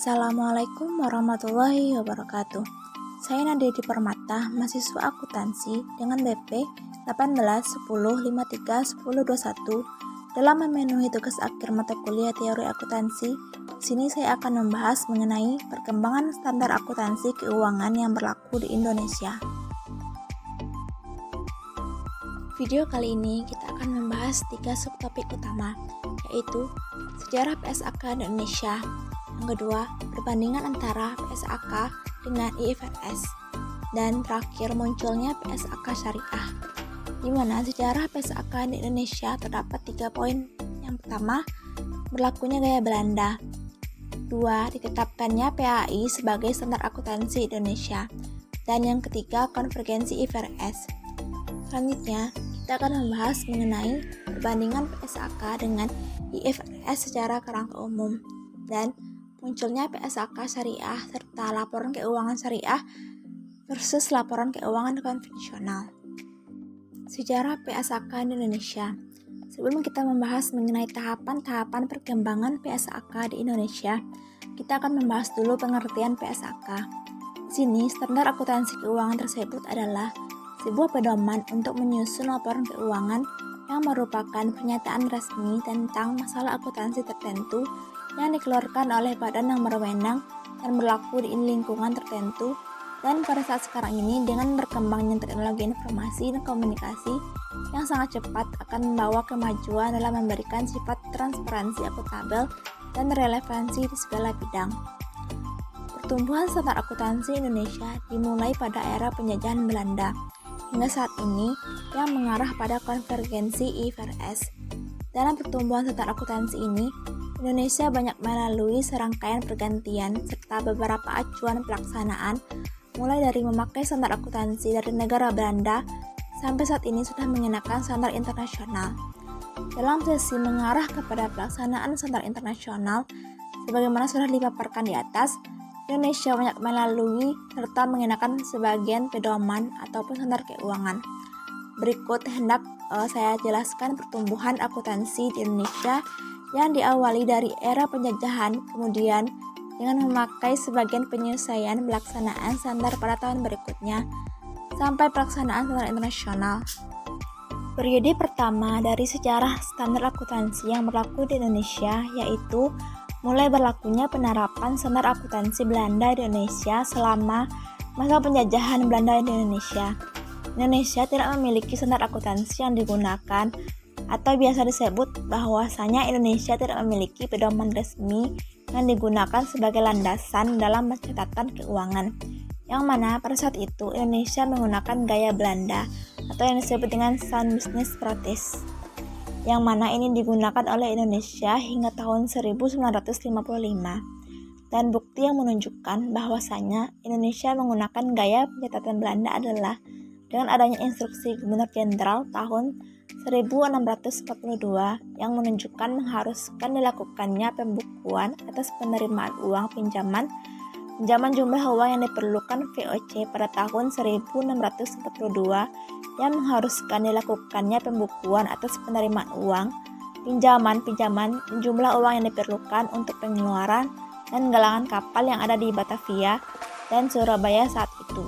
Assalamualaikum warahmatullahi wabarakatuh. Saya Nadia Permata, mahasiswa akuntansi dengan BP 1810531021. Dalam memenuhi tugas akhir mata kuliah teori akuntansi, di sini saya akan membahas mengenai perkembangan standar akuntansi keuangan yang berlaku di Indonesia. Video kali ini kita akan membahas 3 subtopik utama, yaitu sejarah PSAK di Indonesia. Yang kedua, perbandingan antara PSAK dengan IFRS. Dan terakhir, munculnya PSAK syariah. Di mana sejarah PSAK di Indonesia terdapat 3 poin. Yang pertama, berlakunya gaya Belanda. 2, ditetapkannya PAI sebagai standar akuntansi Indonesia. Dan yang ketiga, konvergensi IFRS. Selanjutnya, kita akan membahas mengenai perbandingan PSAK dengan IFRS secara kerangka umum. Dan munculnya PSAK syariah serta laporan keuangan syariah versus laporan keuangan konvensional. Sejarah PSAK di Indonesia. Sebelum kita membahas mengenai tahapan-tahapan perkembangan PSAK di Indonesia, kita akan membahas dulu pengertian PSAK. Di sini, standar akuntansi keuangan tersebut adalah sebuah pedoman untuk menyusun laporan keuangan yang merupakan pernyataan resmi tentang masalah akuntansi tertentu yang dikeluarkan oleh badan yang berwenang dan berlaku di lingkungan tertentu. Dan pada saat sekarang ini, dengan berkembangnya teknologi informasi dan komunikasi yang sangat cepat akan membawa kemajuan dalam memberikan sifat transparansi akuntabel dan relevansi di segala bidang. Pertumbuhan standar akuntansi Indonesia dimulai pada era penjajahan Belanda hingga saat ini yang mengarah pada konvergensi IFRS. Dalam pertumbuhan standar akuntansi ini, Indonesia banyak melalui serangkaian pergantian serta beberapa acuan pelaksanaan, mulai dari memakai standar akuntansi dari negara Belanda sampai saat ini sudah mengenakan standar internasional. Dalam sesi mengarah kepada pelaksanaan standar internasional, sebagaimana sudah dipaparkan di atas, Indonesia banyak melalui serta mengenakan sebagian pedoman ataupun standar keuangan. Berikut hendak saya jelaskan pertumbuhan akuntansi di Indonesia yang diawali dari era penjajahan, kemudian dengan memakai sebagian penyesuaian pelaksanaan standar pada tahun berikutnya, sampai pelaksanaan standar internasional. Periode pertama dari sejarah standar akuntansi yang berlaku di Indonesia yaitu mulai berlakunya penerapan standar akuntansi Belanda di Indonesia selama masa penjajahan Belanda di Indonesia. Indonesia tidak memiliki standar akuntansi yang digunakan, atau biasa disebut bahwasanya Indonesia tidak memiliki pedoman resmi yang digunakan sebagai landasan dalam pencatatan keuangan, yang mana pada saat itu Indonesia menggunakan gaya Belanda atau yang disebut dengan Sound Business Practice, yang mana ini digunakan oleh Indonesia hingga tahun 1955, dan bukti yang menunjukkan bahwasanya Indonesia menggunakan gaya pencatatan Belanda adalah dengan adanya instruksi Gubernur Jenderal tahun 1642 yang menunjukkan mengharuskan dilakukannya pembukuan atas penerimaan uang pinjaman jumlah uang yang diperlukan VOC pada tahun 1642 yang mengharuskan dilakukannya pembukuan atas penerimaan uang pinjaman jumlah uang yang diperlukan untuk pengeluaran dan galangan kapal yang ada di Batavia dan Surabaya saat itu.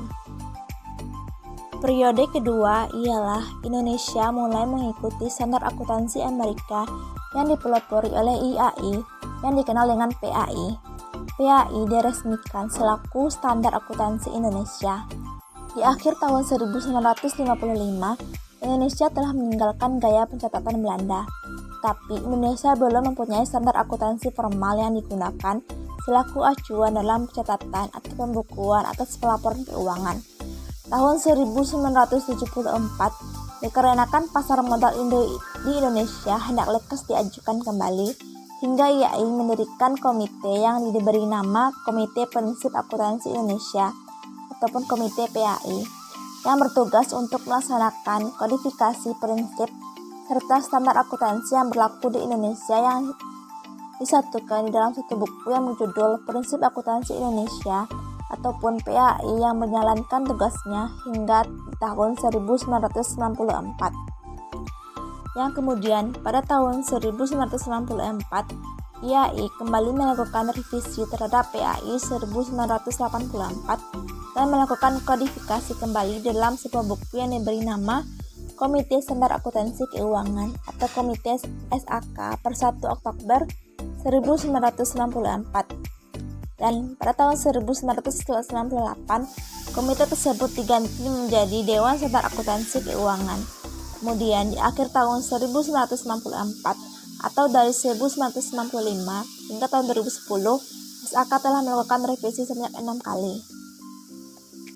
Periode kedua ialah Indonesia mulai mengikuti standar akuntansi Amerika yang dipelopori oleh IAI yang dikenal dengan PAI. PAI diresmikan selaku standar akuntansi Indonesia. Di akhir tahun 1955, Indonesia telah meninggalkan gaya pencatatan Belanda. Tapi Indonesia belum mempunyai standar akuntansi formal yang digunakan selaku acuan dalam pencatatan atau pembukuan atas pelaporan keuangan. Tahun 1974, dikarenakan pasar modal di Indonesia hendak lekas diajukan kembali, hingga IAI mendirikan komite yang diberi nama Komite Prinsip Akuntansi Indonesia ataupun Komite PAI, yang bertugas untuk melaksanakan kodifikasi prinsip serta standar akuntansi yang berlaku di Indonesia yang disatukan di dalam satu buku yang berjudul Prinsip Akuntansi Indonesia ataupun PAI yang menjalankan tugasnya hingga tahun 1994. Yang kemudian pada tahun 1994 IAI kembali melakukan revisi terhadap PAI 1984 dan melakukan kodifikasi kembali dalam sebuah buku yang diberi nama Komite Standar Akuntansi Keuangan atau Komite SAK per 1 Oktober 1994. Dan pada tahun 1998, komite tersebut diganti menjadi Dewan Standar Akuntansi Keuangan. Kemudian di akhir tahun 1994 atau dari 1995 hingga tahun 2010, SAK telah melakukan revisi sebanyak 6 kali.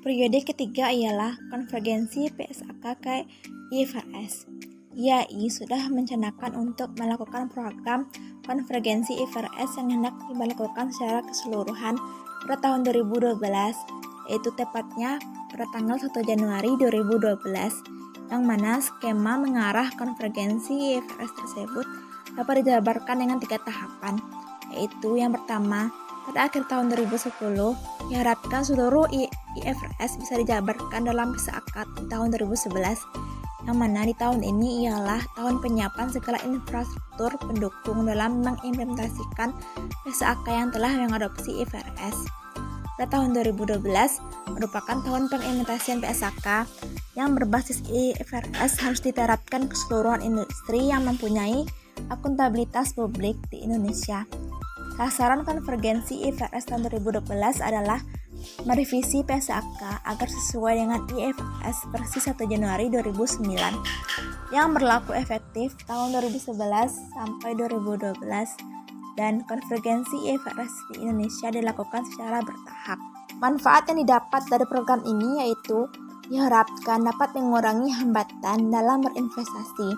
Periode ketiga ialah konvergensi PSAK ke IFRS. IAI sudah mencanangkan untuk melakukan program konvergensi IFRS yang hendak dilakukan secara keseluruhan pada tahun 2012, yaitu tepatnya pada tanggal 1 Januari 2012, yang mana skema mengarah konvergensi IFRS tersebut dapat dijabarkan dengan 3 tahapan, yaitu yang pertama, pada akhir tahun 2010, diharapkan seluruh IFRS bisa dijabarkan dalam PSAK di tahun 2011, yang mana di tahun ini ialah tahun penyiapan segala infrastruktur pendukung dalam mengimplementasikan PSAK yang telah mengadopsi IFRS. Pada tahun 2012 merupakan tahun pengimplementasian PSAK yang berbasis IFRS harus diterapkan ke seluruh industri yang mempunyai akuntabilitas publik di Indonesia. Sasaran konvergensi IFRS tahun 2012 adalah merevisi PSAK agar sesuai dengan IFRS versi 1 Januari 2009 yang berlaku efektif tahun 2011 sampai 2012, dan konvergensi IFRS di Indonesia dilakukan secara bertahap. Manfaat yang didapat dari program ini yaitu diharapkan dapat mengurangi hambatan dalam berinvestasi,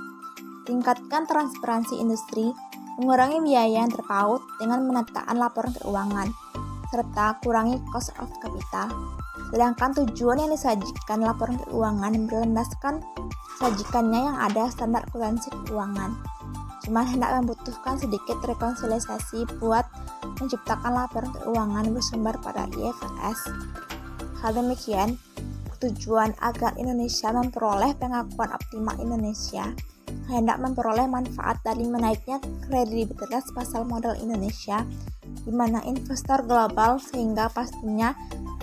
tingkatkan transparansi industri, mengurangi biaya yang terpaut dengan penataan laporan keuangan, serta kurangi cost of capital. Sedangkan tujuan yang disajikan laporan keuangan berlandaskan sajikannya yang ada standar akuntansi keuangan. Cuma hendak membutuhkan sedikit rekonsiliasi buat menciptakan laporan keuangan bersumber pada IFRS. Hal demikian bertujuan agar Indonesia memperoleh pengakuan optimal Indonesia, hendak memperoleh manfaat dari menaiknya kredibilitas pasar modal Indonesia di mana investor global, sehingga pastinya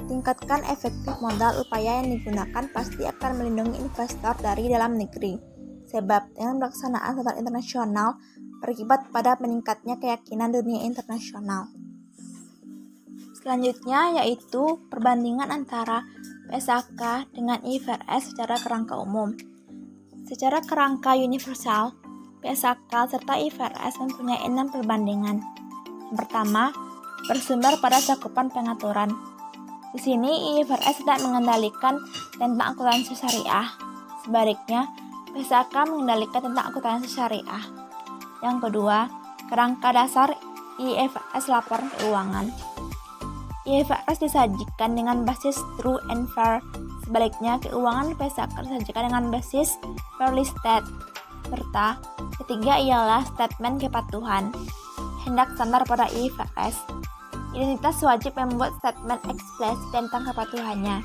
tingkatkan efektif modal. Upaya yang digunakan pasti akan melindungi investor dari dalam negeri, sebab dengan pelaksanaan standar internasional berakibat pada meningkatnya keyakinan dunia internasional. Selanjutnya yaitu perbandingan antara PSAK dengan IFRS secara kerangka umum. Secara kerangka universal, PSAK serta IFRS mempunyai 6 perbandingan. Yang pertama, bersumber pada cakupan pengaturan. Di sini IFRS tidak mengendalikan tentang akuntansi syariah. Sebaliknya, PSAK mengendalikan tentang akuntansi syariah. Yang kedua, kerangka dasar IFRS laporan keuangan. IFRS disajikan dengan basis true and fair. Sebaliknya, keuangan PSAK disajikan dengan basis fairly state. Serta ketiga ialah statement kepatuhan. Hendak standar pada IFRS, identitas wajib membuat statement eksplisit tentang kepatuhannya.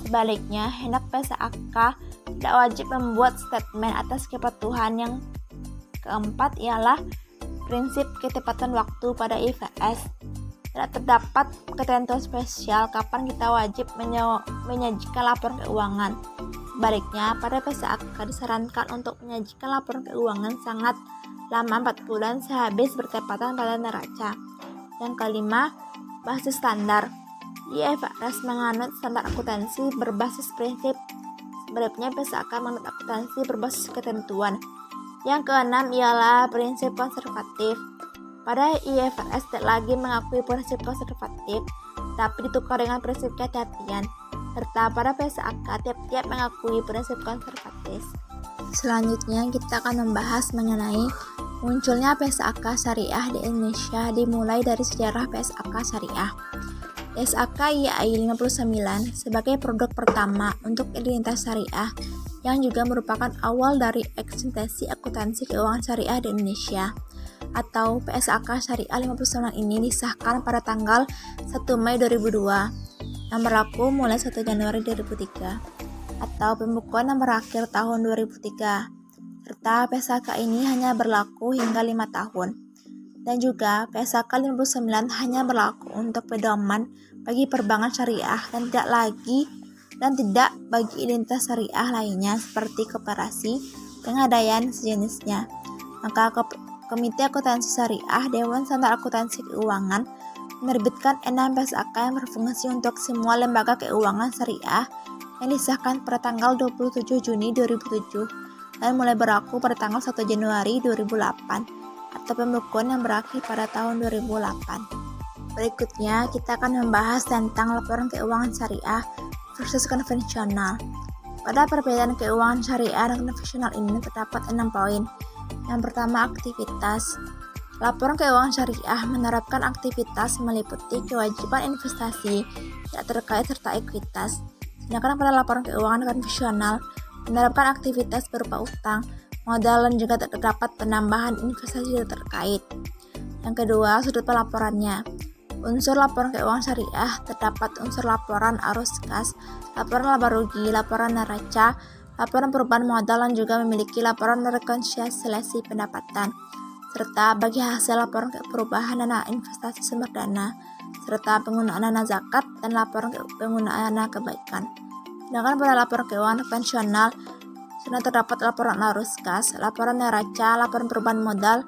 Sebaliknya, hendak PSAK tidak wajib membuat statement atas kepatuhan. Yang keempat ialah prinsip ketepatan waktu pada IFRS. Tidak terdapat ketentuan spesial kapan kita wajib menyajikan laporan keuangan. Sebaliknya, pada PSAK disarankan untuk menyajikan laporan keuangan sangat lama 4 bulan sehabis bertepatan pada neraca. Yang kelima, basis standar. IFRS menganut standar akuntansi berbasis prinsip. Sebaliknya, PSAK menganut akuntansi berbasis ketentuan. Yang keenam ialah prinsip konservatif. Pada IFRS tidak lagi mengakui prinsip konservatif, tapi ditukar dengan prinsip kehati-hatian. Serta pada PSAK tiap-tiap mengakui prinsip konservatif. Selanjutnya kita akan membahas mengenai munculnya PSAK syariah di Indonesia dimulai dari sejarah PSAK syariah. PSAK IAI 59 sebagai produk pertama untuk identitas syariah yang juga merupakan awal dari ekstensi akuntansi keuangan syariah di Indonesia. Atau PSAK Syariah 59 ini disahkan pada tanggal 1 Mei 2002 yang berlaku mulai 1 Januari 2003 atau pembukuan yang berakhir tahun 2003, serta PSAK ini hanya berlaku hingga 5 tahun Dan juga PSAK 59 hanya berlaku untuk pedoman bagi perbankan syariah dan tidak bagi identitas syariah lainnya seperti koperasi, pengadaian sejenisnya. Maka Komite Akuntansi Syariah Dewan Standar Akuntansi Keuangan menerbitkan 6 PSAK yang berfungsi untuk semua lembaga keuangan syariah yang disahkan pada tanggal 27 Juni 2007 dan mulai berlaku pada tanggal 1 Januari 2008 atau pembukuan yang berakhir pada tahun 2008. Berikutnya kita akan membahas tentang laporan keuangan syariah versus konvensional. Pada perbedaan keuangan syariah dan konvensional ini terdapat 6 poin. Yang pertama, aktivitas. Laporan keuangan syariah menerapkan aktivitas meliputi kewajiban investasi tidak terkait serta ekuitas. Sedangkan pada laporan keuangan konvensional menerapkan aktivitas berupa utang, modal, dan juga terdapat penambahan investasi tidak terkait. Yang kedua, sudut pelaporannya. Unsur laporan keuangan syariah terdapat unsur laporan arus kas, laporan laba rugi, laporan neraca, laporan perubahan modal, dan juga memiliki laporan rekonsiliasi pendapatan, serta bagi hasil laporan perubahan dana investasi sumber dana, serta penggunaan dana zakat dan laporan penggunaan dana kebaikan. Sedangkan pada laporan keuangan konvensional sudah terdapat laporan arus kas, laporan neraca, laporan perubahan modal,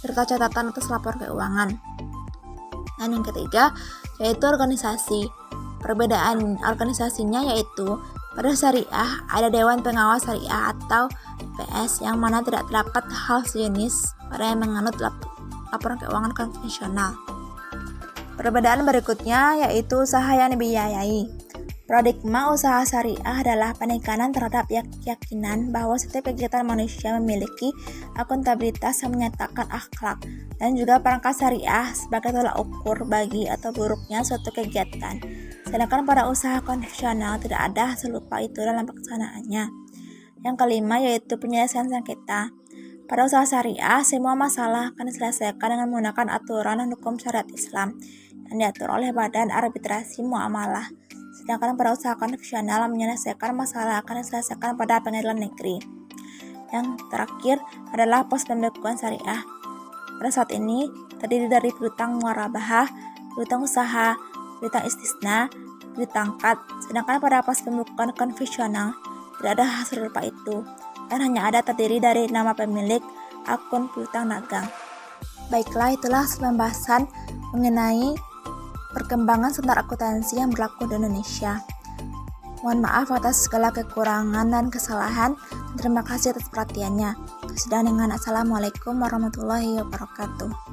serta catatan atas laporan keuangan. Dan yang ketiga yaitu organisasi. Perbedaan organisasinya yaitu pada syariah ada Dewan Pengawas Syariah atau DPS yang mana tidak terdapat hal sejenis pada yang menganut laporan keuangan konvensional. Perbedaan berikutnya yaitu usaha yang dibiayai. Paradigma usaha syariah adalah penekanan terhadap keyakinan bahwa setiap kegiatan manusia memiliki akuntabilitas yang menyatakan akhlak dan juga perangkat syariah sebagai tolak ukur bagi atau buruknya suatu kegiatan. Sedangkan pada usaha konvensional tidak ada selupa itu dalam pelaksanaannya. Yang kelima yaitu penyelesaian sengketa. Pada usaha syariah, semua masalah akan diselesaikan dengan menggunakan aturan dan hukum syariat Islam yang diatur oleh Badan Arbitrasi Muamalah. Sedangkan pada usaha konvensional menyelesaikan masalah akan diselesaikan pada pengadilan negeri. Yang terakhir adalah pos pembekuan syariah. Pada saat ini terdiri dari piutang muarabah, piutang usaha, piutang istisna, piutang qad. Sedangkan pada pos pembekuan konvensional tidak ada hasil serupa itu dan hanya ada terdiri dari nama pemilik akun piutang dagang. Baiklah, itulah pembahasan mengenai perkembangan standar akuntansi yang berlaku di Indonesia. Mohon maaf atas segala kekurangan dan kesalahan. Terima kasih atas perhatiannya. Sudah dengan Assalamualaikum warahmatullahi wabarakatuh.